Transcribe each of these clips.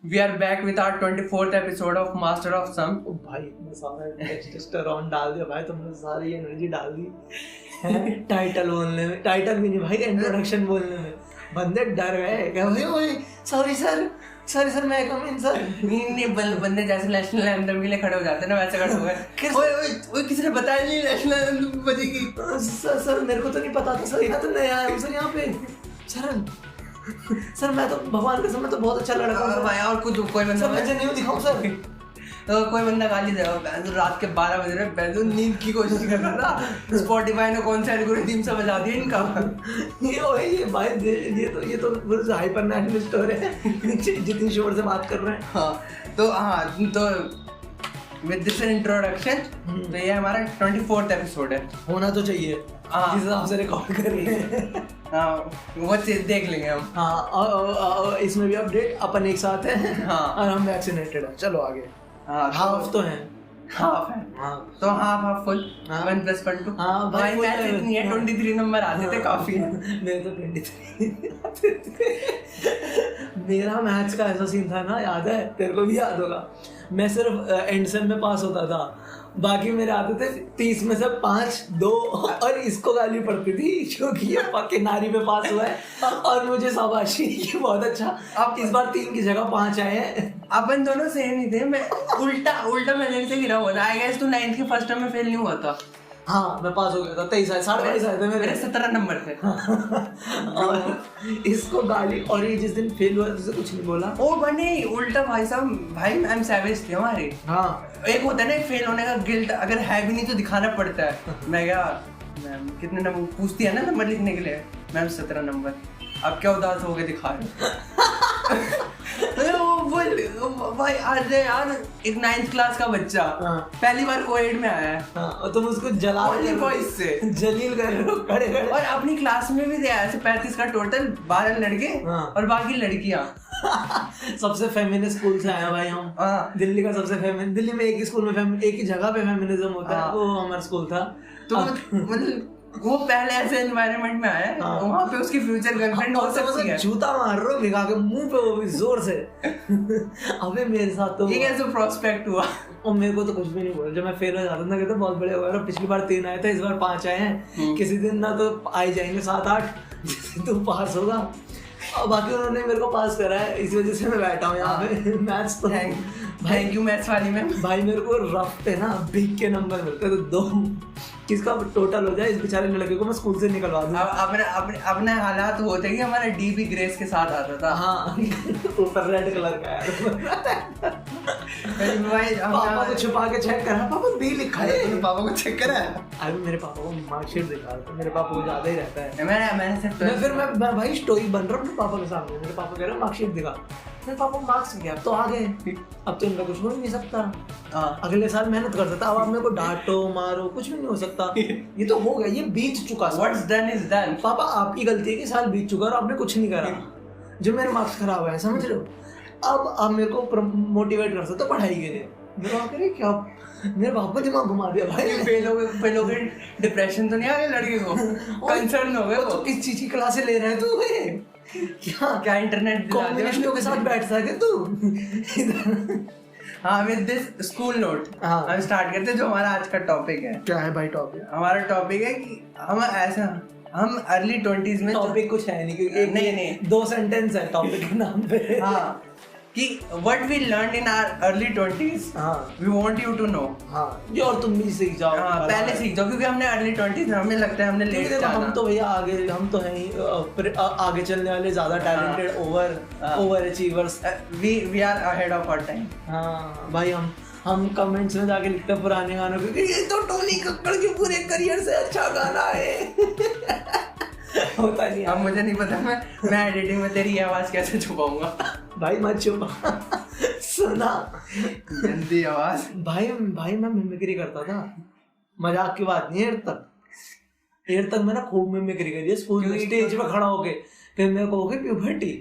We are back with our 24th episode of Master of Some. भाई इतना सारा testosterone डाल दिया भाई तुमने, सारी एनर्जी डाल दी टाइटल बोलने में, टाइटल भी नहीं भाई, इंट्रोडक्शन बोलने में। बंदे डर गए, क्या भाई ओए सॉरी सर मैं कम इन सर। नहीं बंदे जैसे नेशनल एंथम के लिए खड़े हो जाते हैं ना, वैसे खड़े हो गए। ओए किसी ने बताया नहीं नेशनल एंथम बजेगी। सर मेरे को तो नहीं पता था सर, यहाँ तो नया आया हूँ सर यहाँ पे। सर मैं तो भगवान के समय तो बहुत अच्छा लड़का हूँ भाई। और कुछ कोई बंदा सर, मुझे नहीं दिखाऊं सर। तो कोई बंदा गाली दे रहा है रात के 12 बजे रहे, बैठो नींद की कोशिश कर रहा था। स्पॉटिफाई ने कौन सा एल्गोरिथम से बजा दिया इनका। ये भाई ये तो हाइपर नेशनलिस्ट हो रहे हैं जितनी शोर से बात कर रहे हैं। तो विद दिस इंट्रोडक्शन तो ये हमारा 24th एपिसोड है। होना तो चाहिए जिस हिसाब से रिकॉर्ड कर रहे हैं। वो चीज देख लेंगे हम। और इसमें भी अपडेट अपन एक साथ हैं। और हम वैक्सीनेटेड हैं। चलो आगे। हाफ तो हैं। हाफ है। तो हाफ फुल 1+1 भाई मैच इतनी है 23 नंबर आते थे काफी है। मेरे तो 23 मेरा मैथ्स का ऐसा सीन था ना, याद है तेरे को भी याद होगा, मैं सिर्फ एंड सेम में पास होता था, बाकी मेरे आते थे 30 में से 5, 2 और इसको गाली पड़ती थी क्योंकि ये पक्के नारी पे पास हुआ है और मुझे शाबाशी कि बहुत अच्छा, अब इस बार 3 की जगह 5 आए हैं। अपन दोनों सेम ही थे। मैं उल्टा मैंने से गिरा हुआ था। आई गेस तू 9th के फर्स्ट टर्म में फेल नहीं हुआ था। हाँ मैं पास हो गया था, 23 आए थे मेरे 17 नंबर थे। और इसको गाली, और ये जिस दिन फेल हुआ तो कुछ नहीं बोला। ओ बने उल्टा भाई साहब, भाई मैम सैवेज थे हमारे। हाँ एक होता है ना फेल होने का गिल्ट, अगर है भी नहीं तो दिखाना पड़ता है। मैं क्या मैम कितने नंबर पूछती है ना नंबर लिखने के लिए, मैम 17 नंबर। अब क्या उदास हो गए दिखा रहे भाई। आज यार एक 9th क्लास का बच्चा पहली बार कोएड में आया है और तुम उसको जला बॉयज से जलील कर रहे हो खड़े। और अपनी क्लास में भी दिया ऐसे 35 का टोटल, 12 लड़के और बाकी लड़कियां। सबसे फेमिनिस्ट स्कूल से आया भाई हम। दिल्ली का सबसे फेमिनिस्ट, दिल्ली में एक ही स्कूल में एक ही जगह पे फेमिनिज्म होता है, वो हमारा स्कूल था। तो मतलब वो पहले ऐसे एनवायरनमेंट में आया है, वहाँ पे उसकी फ्यूचर गर्लफ्रेंड हो सकती है। जूता मार रहा हूँ भिगा के मुंह पे, वो भी जोर से। अबे मेरे साथ तो ये कैसे प्रोस्पेक्ट हुआ। और मेरे को तो कुछ भी नहीं बोला, जब मैं फेल हो जाता था कहते बहुत बड़े हो गए, पिछली बार 3 आए थे इस बार 5 आए हैं, किसी दिन ना तो आई जाएंगे 7-8 तुम पास होगा। और बाकी उन्होंने मेरे को पास करा है, इस वजह से मैं बैठा हूँ यहाँ पे। मैथ्स तो थैंक यू मैथ्स वाली में। भाई मेरे को रफ पे ना बिग के नंबर मिलते तो 2 किसका टोटल हो जाए इस बेचारे लड़के को मैं स्कूल से निकलवा दूं। अपने हालात होते कि हमारा डीबी ग्रेस के साथ आता था। हाँ ऊपर रेड कलर का है। पापा को छुपा के चेक करा, पापा बी लिखा है। पापा को चेक करा। अरे मेरे पापा को मार्कशीट दिखा, तो मेरे पापा को ज्यादा ही रहता है। मैं भाई स्टोरी बन रहा हूँ पापा के सामने, मेरे पापा कह रहे मार्कशीट दिखा, मेरे पापा मार्क्स गया, अब तो आ गए, अब तो इनका कुछ हो नहीं सकता। अगले साल मेहनत कर सकता, अब आप मेरे को डांटो मारो कुछ भी नहीं हो सकता, ये तो हो गया, ये बीत चुका। What's done is done। पापा आपकी गलती है कि साल बीत चुका और आपने कुछ नहीं करा, जो मेरे मार्क्स खराब है, समझ रहे हो। अब आप मेरे को मोटिवेट कर सकते हो पढ़ाई के लिए। मेरे पापा कह क्या, मेरे पापा दिमाग घुमा दिया भाई। फेल हो गए डिप्रेशन तो नहीं आ गया लड़के को, कंसर्न हो गए। तो किस चीज की क्लासें ले रहा है तू? क्या इंटरनेट कम्युनिस्टों के साथ बैठ सके तू? हाँ विद दिस स्कूल नोट हम स्टार्ट करते हैं जो हमारा आज का टॉपिक है। क्या है भाई टॉपिक? हमारा टॉपिक है कि हम अर्ली 20s में। टॉपिक कुछ है नहीं क्योंकि नहीं 2 सेंटेंस है टॉपिक के नाम पे। हाँ कि what we learned in our early 20s, we want you to know। ये और तुम भी सीख जाओ। पहले सीख जाओ क्योंकि हमने early 20s में हमें लगता है हमने लेट जाना। हम तो भैया आगे, हम तो हैं ही आगे चलने वाले, ज्यादा talented, over achievers. we are ahead of our time। हाँ भाई हम कमेंट्स में जाके लिखते हैं पुराने गानों के, ये तो टोनी कक्कड़ के पूरे करियर से अच्छा गाना है। होता नहीं। अब मुझे नहीं पता मैं एडिटिंग में तेरी आवाज कैसे छुपाऊंगा। भाई मत छुपा। सुना गंदी आवाज। भाई मैं मिमिक्री करता था, मजाक की बात नहीं है। एयर तक मैं ना खूब मिमिक्री करी है स्कूल में, स्टेज पे खड़ा होके। फिर मेरे को हो गई प्यूबर्टी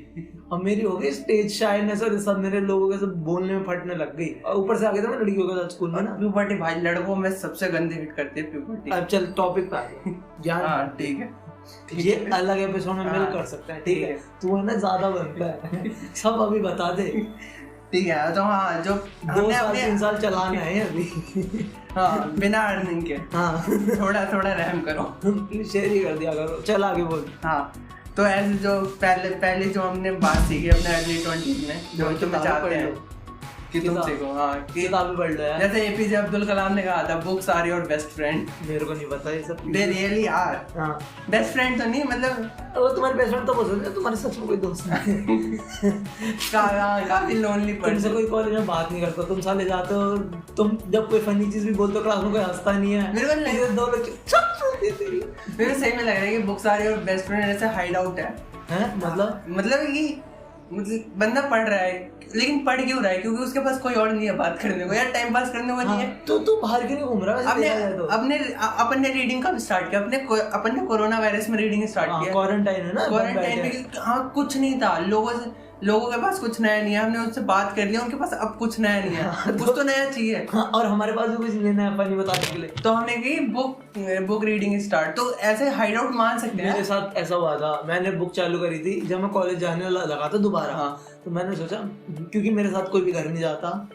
और मेरी हो गई स्टेज शाइनेस और सब मेरे लोगों के सब बोलने में फटने लग गई। और ऊपर से आ गया था मैं लड़कियों के साथ स्कूल में ना। प्यूबर्टी भाई लड़कों में सबसे गंदी हिट करती है प्यूबर्टी। अब चल टॉपिक पे आ गया। हाँ ठीक है, ये अलग एपिसोड में मिल कर सकते हैं। ठीक है तू है ना ज्यादा बनता है। सब अभी बता दे। ठीक है तो हाँ जो 2 साल 3 साल चलाना है अभी। हाँ बिना अर्निंग के हाँ थोड़ा थोड़ा रहम करो। शेयर ही कर दिया करो। चल आगे बोल। हाँ तो ऐसे जो पहले जो हमने बात सीखी अपने अर्ली 20s में, जो तुम्हें चाहते हैं कि तुम सीखो। हाँ कि किताबें पढ़ लो यार। जैसे एपीजे अब्दुल कलाम ने कहा था, books are your best friend. मेरे को नहीं पता ये सब। They really are. हाँ बेस्ट फ्रेंड तो नहीं मतलब वो तुम्हारे बेस्ट फ्रेंड तो हो सकते हैं, तुम्हारे सच में कोई दोस्त नहीं। काफी लोनली तुमसे पर्सन। कोई कॉलेज में बात नहीं करता, तुम साले जाते हो, तुम जब कोई फनी चीज भी बोलते हो क्लास में कोई हंसता नहीं है। मेरे को ये 2 लोग मेरे सही में लग रहा है कि books are your best friend ऐसा हाइड आउट है। हैं मतलब कि मतलब बंदा पढ़ रहा है लेकिन पढ़ क्यों रहा है? क्योंकि उसके पास कोई और नहीं है बात करने को, यार टाइम पास करने को नहीं है। तो तू बाहर क्यों नहीं घूम रहा है? अपन ने रीडिंग कब स्टार्ट किया? अपन ने कोरोना वायरस में रीडिंग स्टार्ट किया। क्वारंटाइन है ना, क्वारंटाइन में हाँ कुछ नहीं था, लोगों के पास कुछ नया नहीं है। हमने उनसे बात कर लिया, उनके पास अब कुछ नया नहीं है। कुछ तो नया चाहिए। हाँ, और हमारे पास भी कुछ नया है फनी बताने के लिए। तो हमने की बुक रीडिंग स्टार्ट। तो ऐसे हाइड आउट मान सकते हैं। मेरे साथ ऐसा हुआ था, मैंने बुक चालू करी थी जब मैं कॉलेज जाने लगा था दोबारा। हाँ। तो मैंने सोचा क्योंकि मेरे साथ कोई भी घर नहीं जाता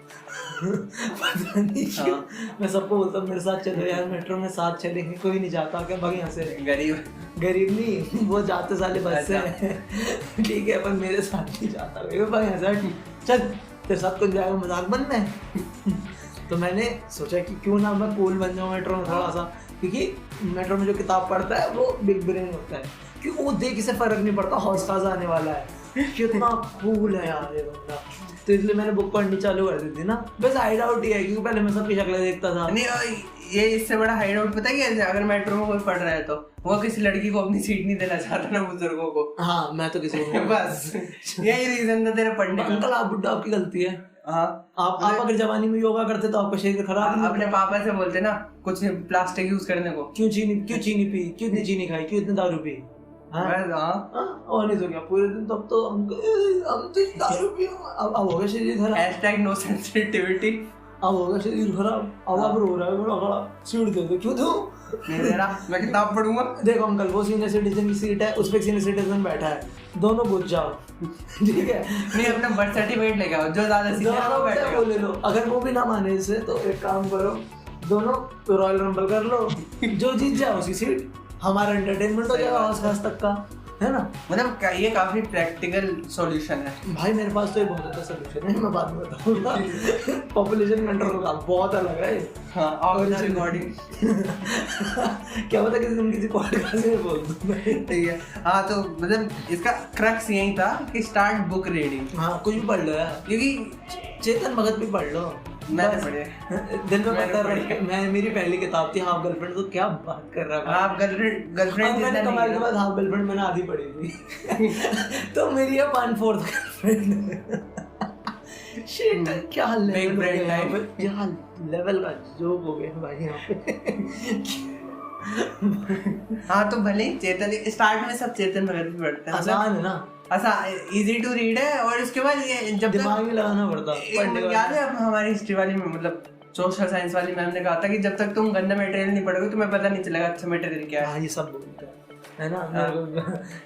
पता नहीं क्यों मैं सबको बोलता मेरे साथ चलो यार, मेट्रो में साथ चलेंगे, कोई नहीं जाता क्या भाग यहाँ से। गरीब नहीं, वो जाते साले बस से। ठीक है पर मेरे साथ नहीं जाता, भाग यहाँ से, चल तेरे साथ कुछ जाएगा, मजाक बनना है। तो मैंने सोचा कि क्यों ना मैं कूल बन जाऊँ मेट्रो में थोड़ा सा, क्योंकि मेट्रो में जो किताब पढ़ता है वो बिग ब्रेन होता है, क्योंकि वो देख से फर्क नहीं पड़ता हौस खास आने वाला है, कितना कूल है यार ये बंदा। तो इसलिए मैंने बुक पढ़नी चालू कर दी थी ना। बस हाइड आउट ही है, क्योंकि पहले मैं सबकी शक्लें देखता था। नहीं ये इससे बड़ा हाइड आउट पता है क्या है? अगर मेट्रो में कोई पढ़ रहा है तो वो किसी लड़की को अपनी सीट नहीं देना चाहता ना, बुजुर्गों को। हाँ मैं तो किसी को बस यही रीजन था तेरे पढ़ने का। अंकल आप बुड्ढा, आपकी गलती है। हाँ आप अगर जवानी में योगा करते तो आपका शरीर खराब नहीं। अपने पापा से बोलते ना कुछ प्लास्टिक यूज करने को। क्यों चीनी पी, क्यों इतनी चीनी खाई, क्यों इतनी दारू पी। और नहीं तो क्या पूरे दिन तब तो हम तो दारू पी। अब होगा शरीर खराब। #No sensitivity. अब होगा शरीर खराब, अब आप रो रहा है बड़ा खड़ा, सीट दे दो। क्यों दूं? मैं किताब पढ़ूंगा। देखो अंकल, वो सीनियर सिटीजन की सीट है, उस पे सीनियर सिटीजन बैठा है, दोनों बुझ जाओ। ठीक है नहीं अपना बर्थ सर्टिफिकेट लेके आओ, जो ज्यादा सीनियर है वो बैठेगा। वो ले लो। अगर वो भी ना माने इससे तो एक काम करो, दोनों रॉयल रंबल कर लो, जो जीत जाए उसकी सीट। हमारा एंटरटेनमेंट हो जाएगा आस-पास तक का, है ना। मतलब ये काफी प्रैक्टिकल सॉल्यूशन है भाई। मेरे पास तो ये बहुत अच्छा सॉल्यूशन है, मैं बाद में बताऊंगा। पॉपुलेशन कंट्रोल का बहुत अलग है। हाँ और रिकॉर्डिंग क्या पता किसी दिन किसी पॉडकास्ट में बोल दूं मैं। ठीक है। हाँ तो मतलब इसका क्रक्स यही था कि स्टार्ट बुक रीडिंग। हाँ कुछ भी पढ़ लो यार, क्योंकि चेतन भगत भी पढ़ लो। मैंने पढ़े दिल में पता रहे। मैं मेरी पहली किताब थी हाफ गर्लफ्रेंड। तो क्या बात कर रहा है आप गर्लफ्रेंड मैंने कमाल के बाद हाफ गर्लफ्रेंड मैंने आधी पढ़ी थी। तो मेरी है 1/4 गर्लफ्रेंड। शिट क्या लेवल का जोक हो गया भाई यहाँ पे। हाँ तो भले ही चेतन स्टार्ट में सब चेतन भगत भी पढ़ते हैं, आसान है ना, आसान इजी टू रीड है। और इसके बाद ये जब दिमाग में लगाना पड़ता है। याद है अब हमारी हिस्ट्री वाली में मतलब सोशल साइंस वाली मैम ने कहा था कि जब तक तुम गंदा मटेरियल नहीं पढ़ोगे तुम्हें पता नहीं चलेगा अच्छा मटेरियल क्या है। ये सब बोलते है ना।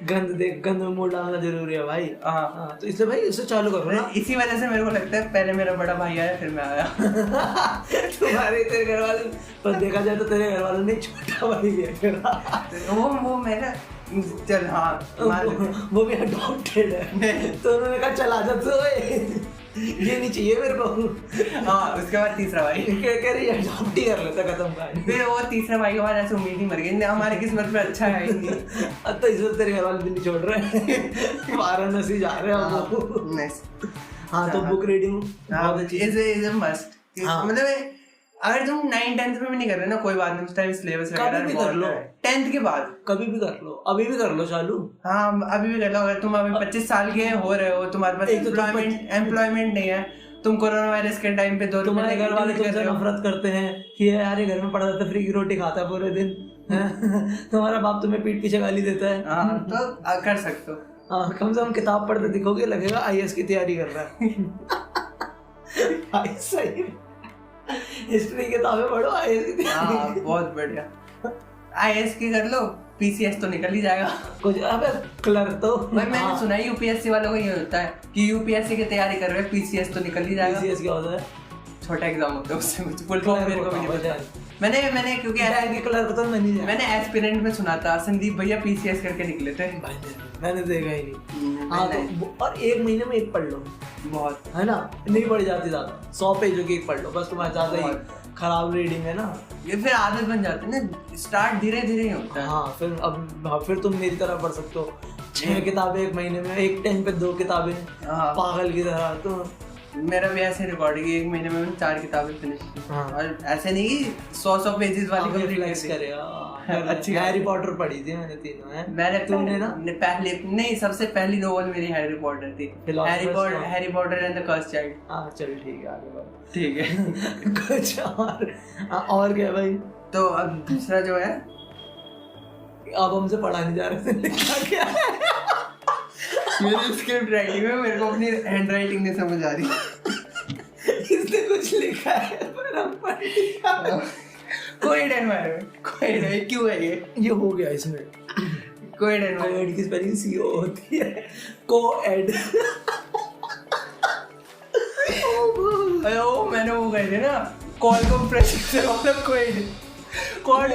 गंद में मोड़ डालना जरूरी है भाई। हाँ तो इसलिए भाई इसे चालू करो ना। इसी वजह से मेरे को लगता है पहले मेरा बड़ा भाई आया फिर मैं आया। तुम्हारे तेरे घर वाले, पर देखा जाए तो तेरे घर वालों ने छोटा भाई भी है। वो मेरा चल हाँ वो भी अडॉप्टेड है। तो उन्होंने कहा चला जा तो ये नहीं चाहिए मेरे को। हाँ उसके बाद तीसरा भाई कह रही अडॉप्ट ही कर लेता खत्म कर। फिर वो तीसरा भाई के बाद ऐसे उम्मीद ही मर गई, हमारे किस्मत पे अच्छा है ही नहीं। अब तो इस तेरे घर वाले दिल्ली छोड़ रहे हैं, वाराणसी जा रहे हैं। हाँ तो बुक रीडिंग बहुत अच्छी इज मस्ट। मतलब अगर तुम 9th-10th में भी नहीं कर रहे ना कोई बात नहीं, उस टाइम सिलेबस कभी भी कर लो। 10th के बाद कभी भी कर लो, अभी भी कर लो चालू। हाँ अभी भी कर लो। अगर तुम अभी 25 साल के हो रहे हो, तुम्हारे पास एम्प्लॉयमेंट नहीं है, तुम कोरोना वायरस के टाइम पे तुम्हारे घर वाले तुमसे नफरत करते हैं कि यार ये घर में पड़ा रहता है, फ्री की रोटी खाता है पूरे दिन। तुम्हारा बाप तुम्हें पीठ पीछे गाली देता है। तो कर सकते हो। हाँ कम से कम किताब पढ़ते दिखोगे, लगेगा IAS की तैयारी कर रहा है। सही हिस्ट्री किताबें पढ़ो, IAS की तैयारी। बहुत बढ़िया। IAS की कर लो, पीसीएस तो निकल ही जाएगा। कुछ अबे क्लर्क तो भाई मैंने सुना है यूपीएससी वालों को ये होता है कि यूपीएससी की तैयारी कर रहे हैं, पीसीएस तो निकल ही जाएगा। पीसीएस क्या होता है? छोटा एग्जाम होता है, उससे मुझे फुल फॉर्म मेरे को भी नहीं पता। मैंने क्योंकि क्लर्क तो मैंने एस्पिरेंट में सुना था, संदीप भैया पीसीएस करके निकले थे। मैंने देखा ही नहीं। हाँ तो और 1 महीने में एक पढ़ लो, बहुत है ना, नहीं पढ़ जाती ज्यादा, 100 पेजों की एक पढ़ लो बस, तुम्हारा ज्यादा ही खराब रीडिंग है ना, ये फिर आदत बन जाती है ना, स्टार्ट धीरे धीरे ही होता है। हाँ फिर तुम मेरी तरह पढ़ सकते हो, 6 किताबें 1 महीने में, एक टाइम पे 2 किताबें, पागल की तरह। तो मेरा भी ऐसे रिकॉर्ड है कि 1 महीने में मैंने 4 किताबें फिनिश की। और ऐसे नहीं कि 100 पेजेस वाली कंप्लीट करेगा। अच्छी हैरी पॉटर पढ़ी थी मैंने तीनों है। मैंने तुमने ना पहले नहीं, सबसे पहली नोवेल मेरी हैरी पॉटर थी, Harry Potter and the cursed child. हाँ चल ठीक है, आगे बढ़ो। ठीक है कुछ और क्या भाई? तो अब दूसरा जो है, अब हमसे पढ़ा नहीं जा रहे थे, लिखा क्या है? मेरी स्क्रिप्ट राइटिंग में मेरे को अपनी हैंड राइटिंग नहीं समझ आ रही। इसने कुछ लिखा है पर हम पढ़ नहीं पा रहे। कोएड एनवायरनमेंट, कोएड है, क्यों है ये हो गया इसमें। कोएड एनवायरनमेंट, कोएड की स्पेलिंग CO होती है, कोएड। ओ मैंने वो कहे थे ना, कॉल कंप्रेसर वाला कोएड, कॉड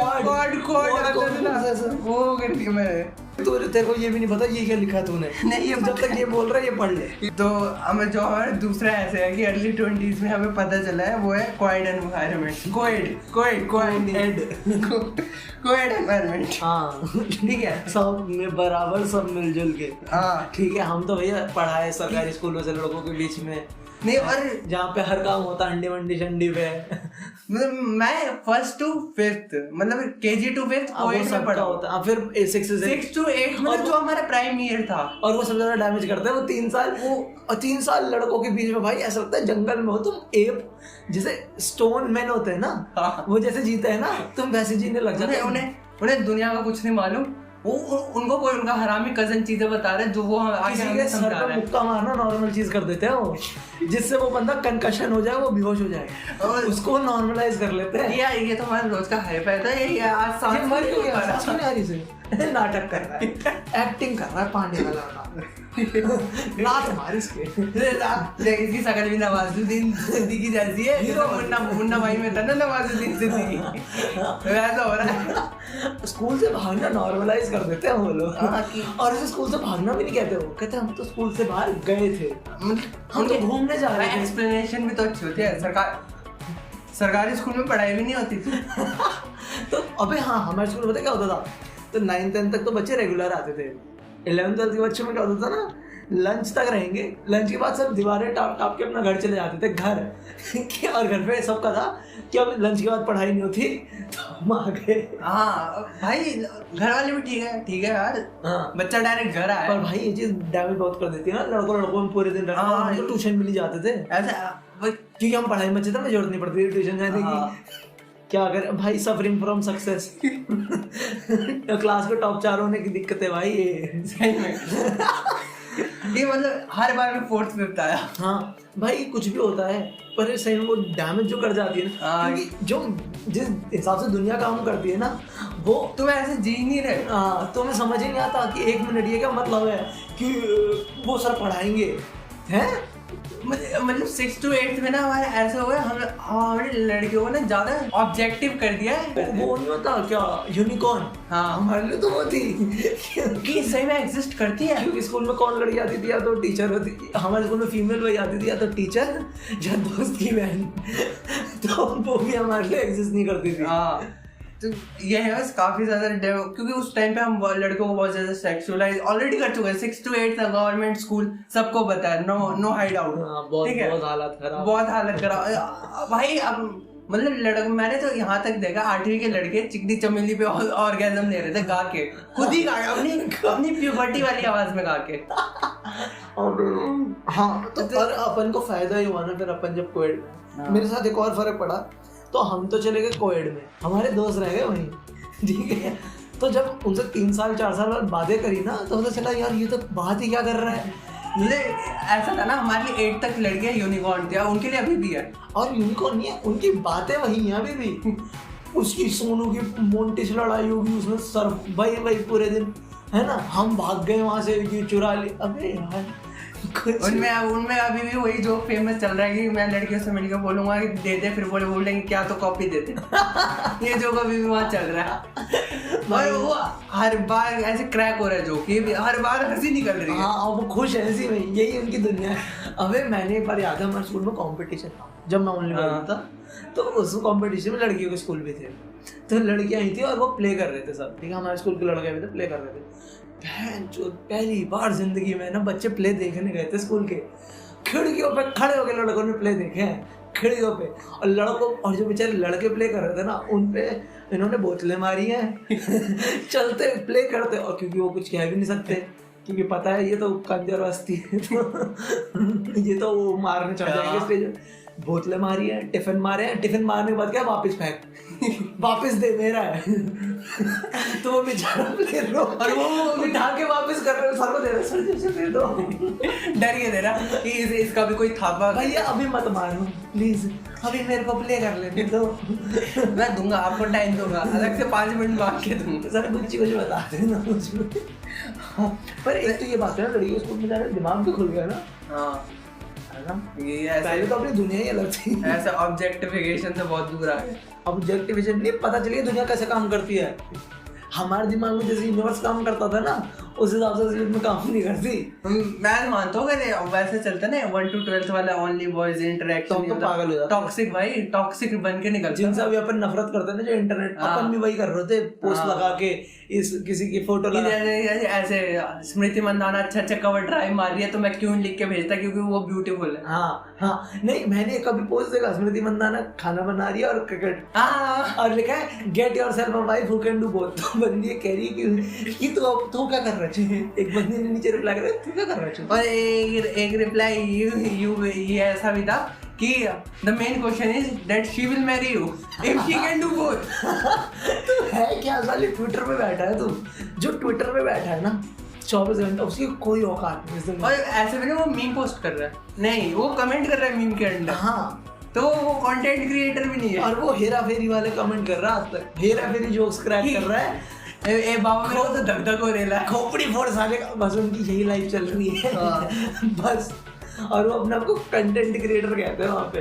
वो कर दिया मैंने। तो तेरे को ये भी नहीं पता ये क्या लिखा तूने? नहीं, ये जब तक ये बोल रहा है ये पढ़ ले। तो हमें जो हमारा दूसरा ऐसे है कि अर्ली 20s में हमें पता चला है, वो है कोएड एनवायरनमेंट, कोएड एनवायरनमेंट। हाँ ठीक है, सब में बराबर, सब मिलजुल के। हाँ ठीक है, हम तो भैया पढ़ाए सरकारी स्कूलों से लड़कों के बीच में नहीं, और जहाँ पे हर काम होता अंडी वंडी शंडी पे। मतलब मैं 1st to 5th, मतलब KG to 5th कोएड में पढ़ा होता, फिर 6 to 8 मतलब जो हमारा प्राइम ईयर था। और वो सबसे ज्यादा डैमेज करता है वो 3 साल, वो 3 साल लड़कों के बीच में भाई ऐसा लगता है जंगल में हो तुम, एप जैसे स्टोन मैन होते हैं ना, वो जैसे जीते हैं ना, तुम वैसे जीने लग जाते हो। उन्हें दुनिया का कुछ नहीं मालूम, वो उनको कोई उनका हरामी कजन चीजें बता रहे हैं जो वो आगे हमें समझा रहा है। मुक्का मारना नॉर्मल चीज कर देते हैं वो, जिससे वो बंदा कंकशन हो जाए, वो बेहोश हो जाए, और उसको नॉर्मलाइज कर लेते हैं। ये तो हमारा रोज का हाइप है। ये आज सांस मर क्यों गया? सांस नहीं आ रही से नाटक कर रहा है, एक्टिंग कर रहा है पांडे वाला रात हमारी इसकी शकल भी नवाजुद्दीन सिद्दीकी जैसी है, मुन्ना भाई में था ना नवाजुद्दीन सिद्दीकी, वैसा हो रहा है। स्कूल से भागना नॉर्मलाइज कर देते हैं वो लोग, और इसे स्कूल से भागना भी नहीं कहते, वो कहते हैं हम तो स्कूल से बाहर गए थे, हम तो घूमने जा रहे थे। एक्सप्लेनेशन भी तो अच्छी होती है, सरकारी स्कूल में पढ़ाई भी नहीं होती थी। तो अबे हाँ, हमारे स्कूल में पता क्या होता था, तो 9th-10th तक तो बच्चे रेगुलर आते थे, 11th-12th के बच्चों में क्या होता था ना, लंच तक रहेंगे, लंच के बाद सब दीवारें टाप टाप के अपना घर चले जाते थे, घर और घर पे सबका था कि अब लंच के बाद पढ़ाई नहीं होती, तो हम आ गए। हाँ भाई, घर वाले भी ठीक है यार, हाँ बच्चा डायरेक्ट घर आया। पर भाई ये चीज डैमेज बहुत कर देती है ना, लड़कों में पूरे दिन रहना, हम तो ट्यूशन भी नहीं जाते थे ऐसा, क्योंकि हम पढ़ाई में अच्छे थे, हमें जरूरत नहीं पड़ती थी ट्यूशन जाने की। क्या कर भाई, सफरिंग फ्रॉम सक्सेस। क्लास में टॉप 4 होने की दिक्कत है भाई, ये सही में। ये मतलब हर बार में 4th 5th आया। हाँ भाई, कुछ भी होता है, पर सही में वो डैमेज जो कर जाती है ना, क्योंकि जो जिस हिसाब से दुनिया काम करती है ना, वो तुम ऐसे जी नहीं रहे। हाँ, तुम्हें समझ ही नहीं आता कि 1 मिनट ये क्या मतलब है कि वो सर पढ़ाएंगे हैं। मतलब 6th to 8th में ना हमारे ऐसे हुआ, हमारे लड़कियों को ना ज्यादा ऑब्जेक्टिव कर दिया है। वो नहीं होता क्या, यूनिकॉर्न? हाँ, हमारे लिए तो वो थी कि सही में एग्जिस्ट करती है। क्योंकि स्कूल में कौन लड़की आती थी, या तो टीचर होती, हमारे स्कूल में फीमेल वही आती थी, या तो टीचर या दोस्त की बहन, तो वो भी हमारे लिए एग्जिस्ट नहीं करती थी। हाँ, तो ये है बस काफी ज्यादा, क्योंकि उस टाइम पे हम लड़कों को बहुत ज्यादा सेक्सुअलाइज ऑलरेडी कर चुके हैं। 6th to 8th government school, सबको पता है, नो हाइड आउट। बहुत हालत खराब भाई। अब मतलब मैंने तो यहाँ तक देखा 8वीं के लड़के चिकनी चमेली पे ऑर्गेजम ले रहे थे गा के, खुद ही गा अपनी प्यूबर्टी वाली आवाज में गा के। हाँ, तो और अपन को फायदा ही हुआ ना फिर, अपन जब कोएड में, मेरे साथ एक और फर्क पड़ा, तो हम तो चले गए कोएड में, हमारे दोस्त रह गए वहीं, ठीक है। तो जब उनसे 3 साल 4 साल बाद बातें करी ना, तो पता चला यार ये तो बात ही क्या कर रहा है। मुझे ऐसा था ना, हमारे लिए 8 तक लड़कियां यूनिकॉर्न थी, उनके लिए अभी भी है। और यूनिकॉर्न नहीं है, उनकी बातें वही हैं अभी भी। उसकी सोनू की मोंटी से लड़ाई होगी, उसने सर भाई पूरे दिन, है ना, हम भाग गए वहां से, ये चुरा ली। अबे यार उनमें अभी भी वही जो फेमस चल रहा है कि मैं लड़कियों से मिलकर बोलूंगा कि दे दे, फिर बोलेंगे क्या, तो कॉपी दे दे। ये जो अभी भी वहाँ चल रहा है और वो हर बार ऐसे क्रैक हो रहा है, जो कि हर बार हंसी निकल रही है। हाँ, वो खुश है इसी में, यही उनकी दुनिया है। अबे मैंने एक बार, याद है हमारे स्कूल में कंपटीशन था जब मैं ओनली बॉय था, तो उस कंपटीशन में लड़कियों के स्कूल भी थे, तो लड़कियां आई थी और वो प्ले कर रहे थे सब, ठीक है, हमारे स्कूल के लड़के भी थे, प्ले कर रहे थे। जो पहली बार जिंदगी में ना बच्चे प्ले देखने गए थे स्कूल के, खिड़कियों पे खड़े होकर लड़कों ने प्ले देखे हैं, खिड़कियों पे, और लड़कों, और जो बेचारे लड़के प्ले कर रहे थे ना, उन पे इन्होंने बोतलें मारी हैं चलते प्ले करते, और क्योंकि वो कुछ कह भी नहीं सकते, क्योंकि पता है ये तो कंजर बस्ती है तो ये तो वो मारने चढ़ जाएंगे स्टेज में। बोतलें मारी है, टिफिन मारे हैं, टिफिन मारने के बाद क्या, वापस फेंक वापस दे, मेरा है तो वो बेचारा प्ले रो, और वो उठा के वापस कर रहे, सर को दे रहे, सर जैसे दे दो, डर ये दे रहा कि इसका भी कोई थापा, भैया अभी मत मारो प्लीज, अभी मेरे को प्ले कर लेने दो मैं दूंगा आपको, टाइम दूंगा, अलग से 5 मिनट मांग के दूंगा। सर कुछ बता देना मुझे। पर एक तो ये बात है ना, लड़कियों स्कूल में जाने दिमाग भी खुल गया ना। हाँ, है ना, ये ऐसे पहले तो अपनी दुनिया ही अलग थी, ऐसे ऑब्जेक्टिफिकेशन से बहुत दूर आ गए। ऑब्जेक्टिविजन नहीं, पता चलिए दुनिया कैसे काम करती है। हमारे दिमाग में जैसे यूनिवर्स काम करता था ना, उस हिसाब से असलियत में काम नहीं करती। मैं मानता हूँ कि वैसे चलता ना 1 to 12 वाला ओनली बॉयज इंटरेक्शन, तो पागल हो जाता, टॉक्सिक भाई, टॉक्सिक बन के निकलता। जिनसे अभी अपन नफरत करते हैं ना, जो इंटरनेट, अपन भी वही कर रहे थे, पोस्ट लगा के इस किसी की फोटो ऐसे स्मृति मंदाना अच्छा कवर ड्राइव मार रही है तो मैं क्यों लिख के भेजता, क्योंकि वो ब्यूटीफुल है। हाँ, नहीं मैंने कभी पोस्ट देखा, स्मृति मंदाना खाना बना रही है और क्रिकेट, और लिखा है get yourself a wife who can do both. तो बंदी कह रही है कि तू क्या कर रहा है, एक बंदी ने नीचे रिप्लाई कर, तू क्या कर रहा है, और एक रिप्लाई ये ऐसा भी था कि the main question is that she will marry you if she can do both। तो है क्या, साले ट्विटर पे बैठा है तू, जो ट्विटर पे बैठा है ना 24 घंटे, उसकी कोई औकात नहीं। और ऐसे में वो मीम पोस्ट कर रहा है, नहीं वो कमेंट कर रहा है मीम के अंदर। हाँ, तो वो कंटेंट क्रिएटर भी नहीं है, और वो हेरा फेरी वाले कमेंट कर रहा है, हेरा फेरी जोक्स क्रैक कर रहा है। ए बाबा मेरे को तो धक धक हो रहा है, खोपड़ी फोड़ साले का, बस उनकी यही लाइफ चल रही है बस। और वो अपने आपको कंटेंट क्रिएटर कहते हैं वहाँ पे,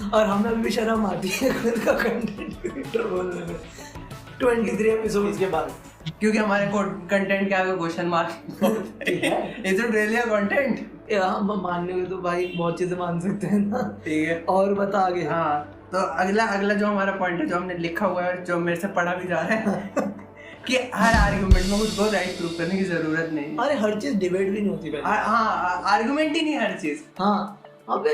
और हमें भी शर्म आती है खुद का कंटेंट क्रिएटर बोलने में 23 एपिसोड्स के बाद, क्योंकि हमारे कंटेंट के आगे question mark is it really a content. हम मानने में तो भाई बहुत चीजें मान सकते हैं ना, ठीक है, और बता आगे। हाँ, तो अगला जो हमारा पॉइंट है, जो हमने लिखा हुआ है, जो मेरे से पढ़ा भी जा रहा है कि हर आर्गुमेंट में खुद को राइट प्रूव करने की जरूरत नहीं। अरे हर चीज डिबेट भी नहीं होती पहले। हाँ, आर्गुमेंट ही नहीं हर चीज। हाँ, अबे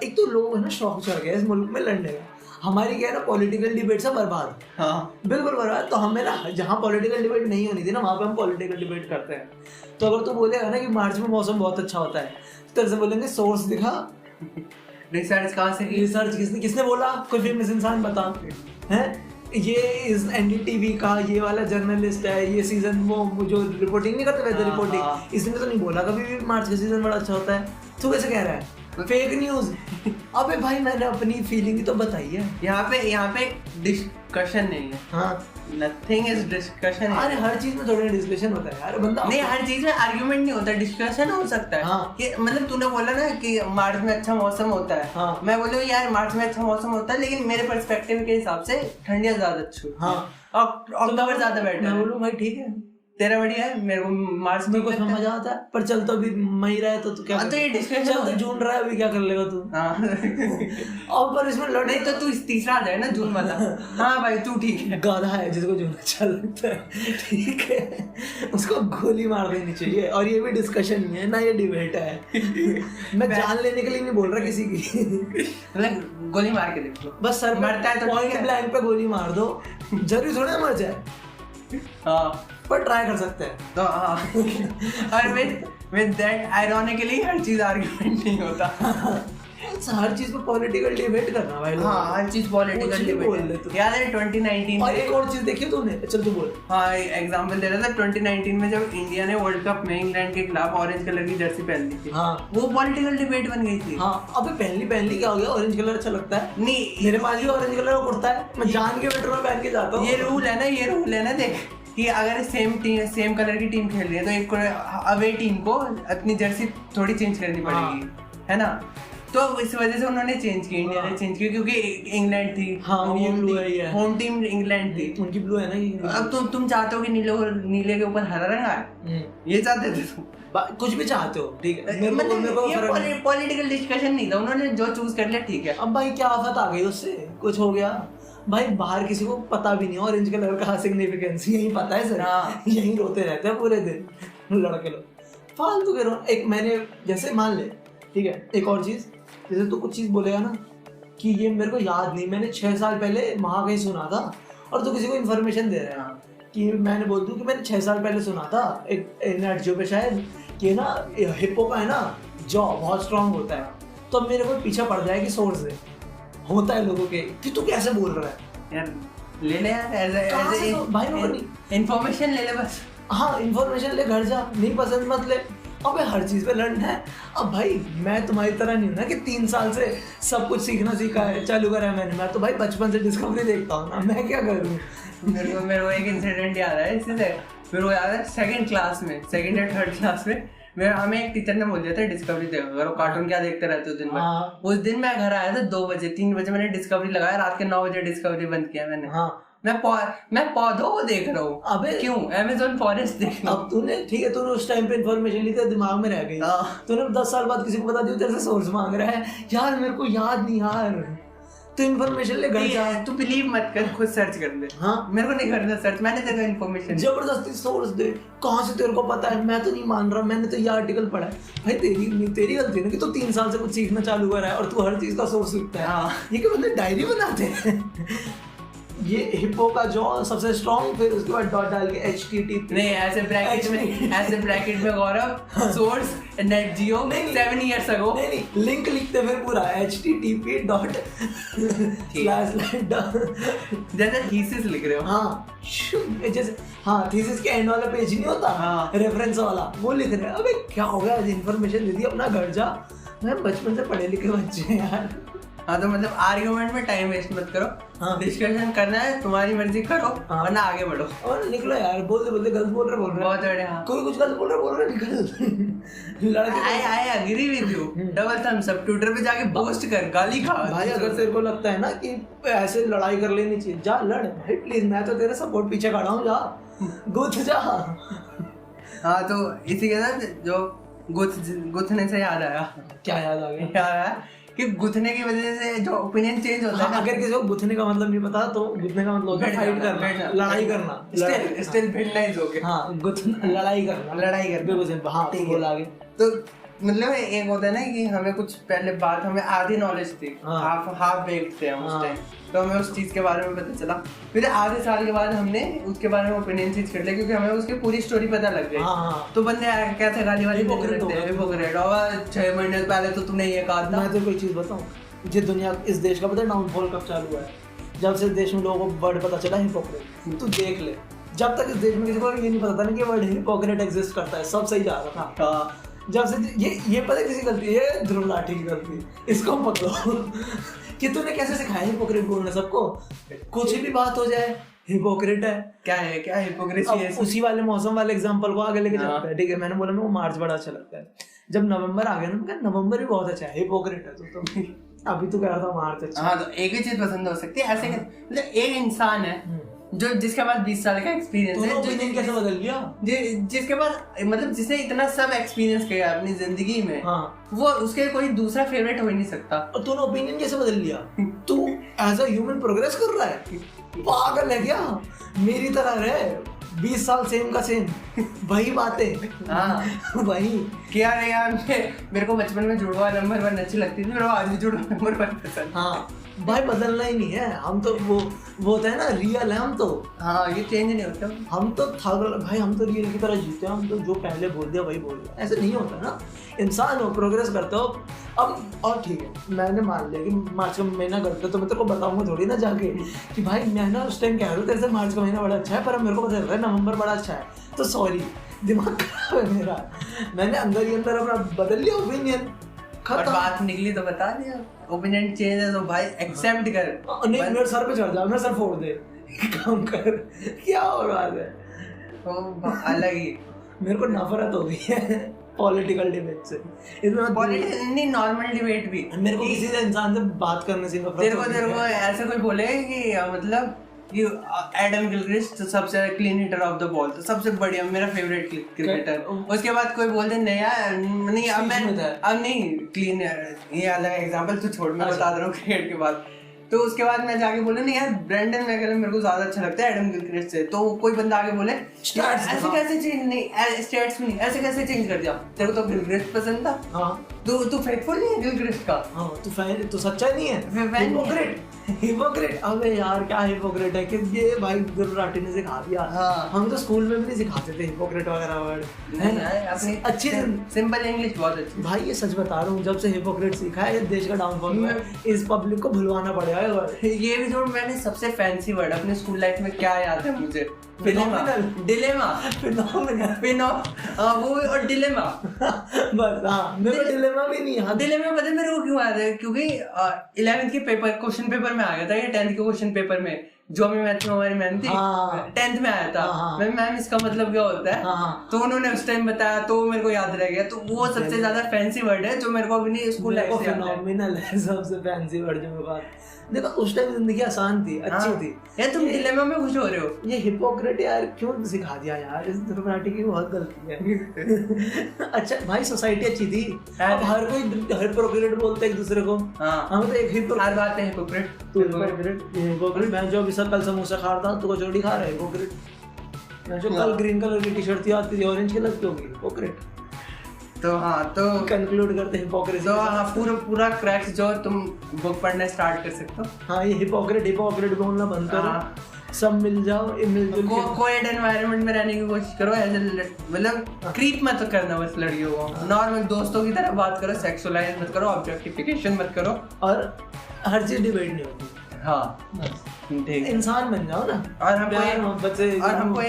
एक तो लोग है ना शौक चढ़ गया इस मुल्क में लड़ने का। हमारी क्या है ना, पॉलिटिकल डिबेट से बर्बाद। हाँ, बिल्कुल बर्बाद। तो हमें ना जहाँ पॉलिटिकल डिबेट नहीं होनी थी ना, वहाँ पे हम पॉलिटिकल डिबेट करते हैं। तो अगर तू बोलेगा ना कि मार्च में मौसम बहुत अच्छा होता है, तो तेरे से बोलेंगे सोर्स दिखा, रिसर्च कहाँ से, रिसर्च किसने बोला, कोई फेमस इंसान बता है। ये इस एनडीटीवी का ये वाला जर्नलिस्ट है, ये सीजन वो जो रिपोर्टिंग नहीं करते वेदर रिपोर्टिंग, इसने तो नहीं बोला कभी भी मार्च का सीजन बड़ा अच्छा होता है। तू कैसे कह रहा है, फेक न्यूज। अबे भाई मैंने अपनी फीलिंग तो बताई है। यहाँ पे डिस्कशन नहीं है। हाँ, नथिंग इज डिस्कशन। अरे हर चीज में थोड़ा डिस्कशन होता है यार, बंदा नहीं, हर चीज में आर्गुमेंट नहीं होता, डिस्कशन हो सकता है। हाँ, कि मतलब तूने बोला ना कि मार्च में अच्छा मौसम होता है। हाँ, मैं बोलूँ यार मार्च में अच्छा मौसम होता है, लेकिन मेरे पर्सपेक्टिव के हिसाब से ठंडियाँ ज्यादा अच्छी होती है। हाँ, अक्टूबर ज्यादा बेटर है। मैं बोलूँ भाई ठीक है, तेरा बढ़िया है, मेरे को मार्च में को समझ आता है, पर चल तो अभी मई रहा है तो तू क्या, तो ये डिस्कशन चल तो जून रहा है, अभी क्या कर लेगा तू। और पर इसमें लड़ने नहीं तो तू तीसरा आ जाए ना जून वाला। हाँ भाई तू ठीक है, गाधा है जिसको जून अच्छा लगता है, ठीक है, उसको गोली मार देनी चाहिए। और ये भी डिस्कशन नहीं है ना, ये डिबेट है। मैं जान लेने के लिए नहीं बोल रहा किसी की, मतलब गोली मार के देख लो, बस सर मरता है तो पॉइंट ब्लैंक पे गोली मार दो, जरूरी थोड़ा मर जाए। हाँ, पर ट्राई कर सकते हैं। तो हाँ, और विद दैट आयरॉनिकली हर चीज आर्गुमेंट नहीं होता। हर चीज पे पॉलिटिकल डिबेट करना भाई लोगों हाँ, हर चीज पॉलिटिकल डिबेट। याद है 2019 और एक और चीज देखी तूने, चल तू बोल। हाँ, एग्जांपल दे रहा था 2019 में जब इंडिया ने वर्ल्ड कप में इंग्लैंड के खिलाफ ऑरेंज कलर की जर्सी पहन ली थी। हाँ, वो पॉलिटिकल डिबेट बन गई थी। हाँ, अबे पहली क्या हो गया, ऑरेंज कलर अच्छा लगता है? नहीं, मेरे पास भी ऑरेंज कलर का कुर्ता है, मैं जान के मेट्रो में पहन के जाता हूँ। ये रूल है ना देख कि अगर सेम कलर की टीम खेल रही है तो एक अवे टीम को अपनी जर्सी थोड़ी चेंज करनी पड़ेगी, है ना? तो इस वजह से उन्होंने चेंज की, इंडिया ने चेंज की, क्योंकि इंग्लैंड थी, होम टीम इंग्लैंड थी, उनकी ब्लू है ना ये। अब तुम चाहते हो कि नीले के ऊपर हरा रंग आए, ये चाहते थे तुम, कुछ भी चाहते हो, ठीक है। ये पॉलिटिकल डिस्कशन नहीं था, उन्होंने जो चूज कर लिया ठीक है। अब भाई क्या आफत आ गई उससे, कुछ हो गया भाई, बाहर किसी को पता भी नहीं ऑरेंज कलर का सिग्निफिकेंस, यही पता है सर, यही रोते रहते हैं पूरे दिन लड़के लोग, फालतू के रो। एक मैंने जैसे मान ले, ठीक है, एक और चीज, जैसे तू कुछ चीज बोलेगा ना कि ये मेरे को याद नहीं, मैंने 6 साल पहले वहां कहीं सुना था, और तू किसी को इन्फॉर्मेशन दे रहा है कि मैंने बोल दूं कि मैंने 6 साल पहले सुना था एक नेट जो पे शायद कि ना हिप्पो का है ना जॉ बहुत स्ट्रांग होता है, तो अब मेरे को पीछे पड़ जाएगी सोर्स से होता है लोगों के, कि तू कैसे बोल रहा है यार, ले ले यार, ऐसे भाई इन्फॉर्मेशन ले ले बस। हाँ, इन्फॉर्मेशन ले, घर जा, नहीं पसंद मत ले। अबे हर चीज पे लड़ना है। अब भाई मैं तुम्हारी तरह नहीं हूं ना कि 3 साल से सब कुछ सीखना सीखा है, चालू करा है मैंने, मैं तो भाई बचपन से डिस्कवरी देखता हूँ ना, मैं क्या करूँ। मेरे को एक इंसिडेंट याद है इससे, मेरे को याद है 2nd क्लास में, 2nd या 3rd क्लास में हमें एक टीचर ने बोल दिया था डिस्कवरी देखो, अगर वो कार्टून क्या देखते रहते हो दिन भर। उस दिन मैं घर आया था 2 बजे, 3 बजे मैंने डिस्कवरी लगाया, रात के 9 बजे डिस्कवरी बंद किया मैंने। मैं पौधों को देख रहा हूँ। अबे क्यों, अमेज़न फॉरेस्ट देख रहा हूँ। अब तूने ठीक है, तूने उस टाइम पे इन्फॉर्मेशन ली थी, दिमाग में रह गई, तूने 10 साल बाद किसी को बता दिया तेरे से सोर्स मांग रहा है, यार मेरे को याद नहीं यार, तो इन्फॉर्मेशन ले, घर जा, तू बिलीव मत कर, खुद सर्च कर ले। हाँ, मेरे को नहीं करना सर्च, मैंने तेरे को इन्फॉर्मेशन जबरदस्ती सोर्स दे, कहाँ से तेरे को पता है, मैं तो नहीं मान रहा, मैंने तो ये आर्टिकल पढ़ा है। भाई तेरी गलती है ना कि तू 3 साल से कुछ सीखना चालू कर रहा है और तू हर चीज का सोर्स लिखता है। ये क्या बंदे डायरी बनाते हैं। ये हिप्पो का जो सबसे स्ट्रॉन्ग, फिर उसके बाद डॉट डाल के HTTP, नहीं ऐसे ब्रैकेट में गौरव सोर्स नेट जियो 7 years ago, नहीं लिंक लिखते फिर पूरा HTTP डॉट जैसे थीसिस लिख रहे हो। हाँ जैसे, हाँ थीसिस के एंड वाला पेज नहीं होता, रेफरेंस वाला, वो लिख रहे हैं। अबे क्या हो गया, इन्फॉर्मेशन दे दी, अपना घर जा, मैं बचपन से पढ़े लिखे बच्चे हैं यार। हाँ, तो मतलब आर्ग्यूमेंट में टाइम वेस्ट मत करो। हाँ, डिस्कशन करना है, तुम्हारी मर्जी करो, वरना आगे बढ़ो और निकलो यार। बोलते गलत बोल रहे बहुत बड़े। हाँ, कोई कुछ गलत बोल रहा निकल। लड़के I agree with you, double thumbs up, Twitter पे जाके पोस्ट कर, गाली खा भाई। अगर तेरे को लगता है ना कि ऐसे लड़ाई कर लेनी चाहिए, जा लड़ भाई प्लीज, मैं तो तेरे सपोर्ट पीछे खड़ा हूँ, जा गुथ जा। हाँ, तो इसी के साथ जो गुथने से याद आया। क्या याद आ गया? याद आया कि गुथने की वजह से जो ओपिनियन चेंज होता है। अगर किसी को गुथने का मतलब नहीं पता तो गुथने का मतलब होता है फाइट करना, लड़ाई करना, स्टिल भिड़ना ही हो गया। हाँ, लड़ाई करना। हाँ, ठीक है, आगे तो मतलब एक होता है ना कि हमें कुछ पहले बात, हमें आधी नॉलेज थी, हाफ बेक्ड थे हम उस टाइम, तो हमें उस चीज के बारे में पता चला। फिर आधे साल के बाद हमने उसके बारे में ओपिनियन चेंज कर लिया, क्योंकि हमें उसकी पूरी स्टोरी पता लग गई। तो बंदे कैसे गाली वाली हिपोक्रेट, 6 महीने पहले तो तूने ये कहा था। मैं तो कोई चीज बताऊं, ये दुनिया, इस देश का पता है डाउनफॉल कब चालू हुआ है? जब से देश में लोगों को वर्ड पता चला हिपोक्रेट। तू देख ले, जब तक इस देश में किसी को ये नहीं पता था ना कि वर्ड हिपोक्रेट एग्जिस्ट करता है, सब सही जा रहा था। जब से ये पता है किसी गलती है, ध्रुव लाठी की गलती, इसको पकड़ो। कि तूने कैसे सिखाया हिपोक्रेट बोलना सबको? कुछ भी बात हो जाए हिपोक्रेट है, क्या हिपोक्रेसी है। उसी वाले मौसम वाले एग्जांपल को आगे लेके जाता है, ठीक है। मैंने बोला मेरे को मार्च बड़ा अच्छा लगता है, जब नवंबर आ गया ना, मैं नवंबर भी बहुत अच्छा है, हिपोक्रेट है तो अभी तो कह रहा था मार्च अच्छा। हाँ, तो एक ही चीज पसंद हो सकती है ऐसे, मतलब एक इंसान है जो जिसके पास 20 साल का एक्सपीरियंस है, जो कैसे बदल गया, जिसके पास मतलब जिसने इतना सब एक्सपीरियंस किया अपनी जिंदगी में। हाँ, वो उसके कोई दूसरा फेवरेट हो ही नहीं सकता। और तूने ओपिनियन कैसे बदल लिया? तू एज अ ह्यूमन प्रोग्रेस कर रहा है, पागल है क्या? मेरी तरह रहे, 20 साल सेम का सेम, वही बातें। हाँ, वही क्या रे यार, मेरे को बचपन में जुड़वा नंबर 1 अच्छी लगती थी, मेरे को आज भी जुड़वा नंबर 1 पसंद। हाँ भाई, बदलना ही नहीं है, हम तो वो होता है ना, रियल है हम तो। हाँ, ये चेंज नहीं होता। हम तो भाई, हम तो रियल की तरह जीते हैं, हम तो जो पहले बोल दिया वही बोल दिया, ऐसे नहीं होता ना। इंसान हो, प्रोग्रेस करते हो, अब और ठीक है, मैंने मान लिया कि मार्च का महीना गलत है, तो मैं तेरे को बताऊंगा थोड़ी ना जाके कि भाई मैं ना उस टाइम कह रहा हूँ तेरे से मार्च का महीना बड़ा अच्छा है, पर अब मेरे को पता चल रहा है नवंबर बड़ा अच्छा है, तो सॉरी, दिमाग खराब है मेरा, मैंने अंदर ही अंदर अपना बदल लिया ओपिनियन। और बात निकली तो बता दिया, ओपिनियन चेंज है तो भाई एक्सेप्ट कर। नहीं मेरे सर पे चढ़ जा, मेरा सर फोड़ दे, काम कर, क्या हो रहा है? तो अलग ही मेरे को नफरत हो गई है पॉलिटिकल डिबेट से। नहीं, नॉर्मल डिबेट भी, मेरे को किसी इंसान से बात करने से नफरत। तेरे को ऐसे कोई बोलेगा कि मतलब कि एडम गिलक्रिस्ट सबसे clean hitter of the ball, तो सबसे बढ़िया मेरा फेवरेट क्रिकेटर, उसके बाद कोई बोल दे नहीं अब नहीं क्लीन, ये अलग एग्जांपल तो छोड़, मैं बता रहा हूँ क्रिकेट के बाद। तो उसके बाद मैं जाके बोले नहीं यार ब्रेंडन मैकलम मेरे को ज्यादा अच्छा लगता है एडम गिलक्रिस्ट से, तो कोई बंदा आगे बोले ऐसे कैसे चेंज नहीं, स्टैट्स में नहीं ऐसे कैसे चेंज कर दिया, तेरे को तो गिलक्रिस्ट पसंद था। हाँ तू फेथफुल नहीं है गिलक्रिस्ट का। हाँ तू सच्चा नहीं है, हिपोक्रेट। अबे यार क्या हिपोक्रेट है कि ये भाई गुरुराठी ने सिखा दिया। हाँ। हम तो स्कूल में भी नहीं सिखाते थे हिपोक्रेट वगैरह वर्ड, है ना? अपनी अच्छी सिंपल इंग्लिश बहुत अच्छी। भाई ये सच बता रहा हूँ, जब से हिपोक्रेट सीखा है देश का डाउनफॉल हुआ है, इस पब्लिक को भुलवाना पड़ेगा ये भी छोड़। मैंने सबसे फैंसी वर्ड अपने स्कूल लाइफ में क्या याद है मुझे, डिलेमा वो और डिलेमा बस। हाँ मेरे को डिलेमा भी नहीं याद। डिलेमा पता है मेरे को क्यों याद है, क्योंकि 11th के पेपर क्वेश्चन पेपर में आ गया था, ये 10th के क्वेश्चन पेपर में जो हमें मैथ में हमारी मैम थी 10th में आया था। मैम इसका मतलब क्या होता है, तो उन्होंने उस टाइम बताया तो मेरे को याद रह गया। तो वो सबसे ज्यादा फैंसी वर्ड है जो मेरे को अपनी स्कूल लाइफ से फिनोमिनल है, सबसे फैंसी वर्ड जो मेरे पास। देखो उस टाइम जिंदगी आसान थी, अच्छी थी। यार तुम डिलेमा में खुश हो रहे हो, ये हिपोक्रेट यार क्यों सिखा दिया यार, इस गुरुराठी की बहुत गलती है। अच्छा भाई सोसाइटी अच्छी थी, अब हर कोई हिपोक्रेट बोलता है एक दूसरे को। हम तो एक हर बात है हिपोक्रेट, तू हिपोक्रेट। मैं जो अभी कल समोसा खा रहा था तो कचौड़ी खा रहा है हिपोक्रेट। मैं जो कल ग्रीन कलर की टी-शर्ट थी आज तेरी ऑरेंज कलर की होगी, हिपोक्रेट। तो हाँ तो कंक्लूड करते हैं हिपोक्रेसी। तो हाँ पूरा क्रैक्स जो तुम बुक पढ़ने स्टार्ट कर सकते हो। हाँ ये हिपोक्रेट बोलना बंद करो, सब मिल जाओ, मिलजुल के कोएड एनवायरनमेंट में रहने की कोशिश करो। ऐसे मतलब क्रीप मत करना बस लड़कियों को, नॉर्मल दोस्तों की तरह बात करो, सेक्सुअलाइज मत करो, ऑब्जेक्टिफिकेशन मत करो, और हर चीज डिबेट नहीं होती। हाँ ठीक, इंसान बन जाओ ना। और हमको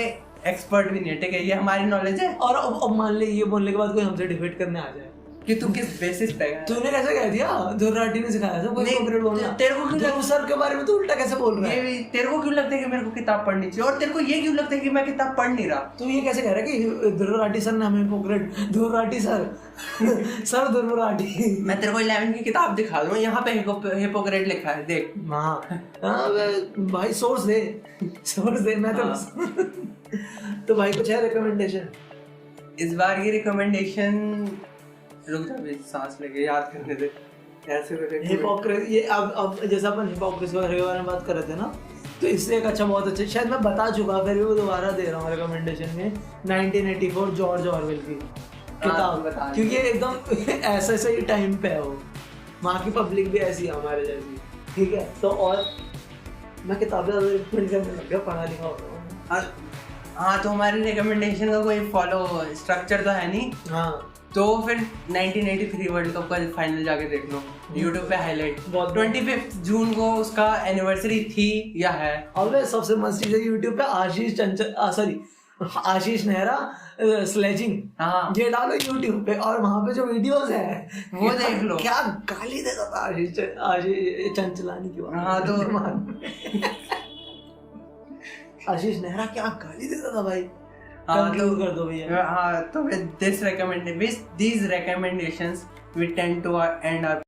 एक्सपर्ट भी नहीं है, ठीक है, ये हमारी नॉलेज है। और अब मान ले ये बोलने के बाद कोई हमसे डिबेट करने आ जाए कि तू किस बेसिस पे है, तूने कैसे कह दिया गुरुराठी ने सिखाया था कोई हिपोक्रेट बोलना। तेरे को क्यों लगता सर के बारे में तू उल्टा कैसे बोल रहा है? ये तेरे को क्यों लगता है कि मेरे को किताब पढ़नी चाहिए, और तेरे को ये क्यों लगता है कि मैं किताब पढ़ नहीं रहा? तू ये कैसे कह रहा है कि गुरुराठी सर नाम है हिपोक्रेट, गुरुराठी सर सर गुरुराठी। मैं तेरे को 11 की किताब दिखा दूं, यहाँ पे हिपोक्रेट लिखा है, देख। हाँ भाई सोर्स दे मैं तो भाई कुछ है रिकमेंडेशन इस बार की? रिकमेंडेशन रुक जा, सांस लेके याद करने दे। ऐसे हिपोक्रेसी, ये अब जैसे अपन हिपोक्रेसी के बारे में बात कर रहे थे ना, तो इससे एक अच्छा बहुत अच्छा, शायद मैं बता चुका फिर भी वो दोबारा दे रहा हूँ रिकमेंडेशन में, 1984 जॉर्ज ऑरवेल की किताब, क्योंकि एकदम ऐसे सही टाइम पे है वो, वहाँ की पब्लिक भी ऐसी है हमारे जैसी, ठीक है। तो और मैं किताबें रिकमेंड करने लग गया, पढ़ा लिखा हो रहा हूँ। हाँ तो हमारे रिकमेंडेशन का कोई फॉलो स्ट्रक्चर तो है नहीं। हाँ तो फिर 1983 वर्ल्ड कप का फाइनल जाके देख लो, YouTube पे हाईलाइट। 25 जून को उसका एनिवर्सरी थी या है। अबे सबसे मस्त चीज है YouTube पे आशीष नेहरा स्लेजिंग, हाँ ये डालो YouTube पे, और वहाँ पे जो वीडियोस है वो देख लो। क्या गाली देता था आशीष चंचलानी की बात। हाँ तो आशीष नेहरा क्या गाली देता था भाई। Conclude कर दो भैया। हाँ तो with these recommendations we tend to end our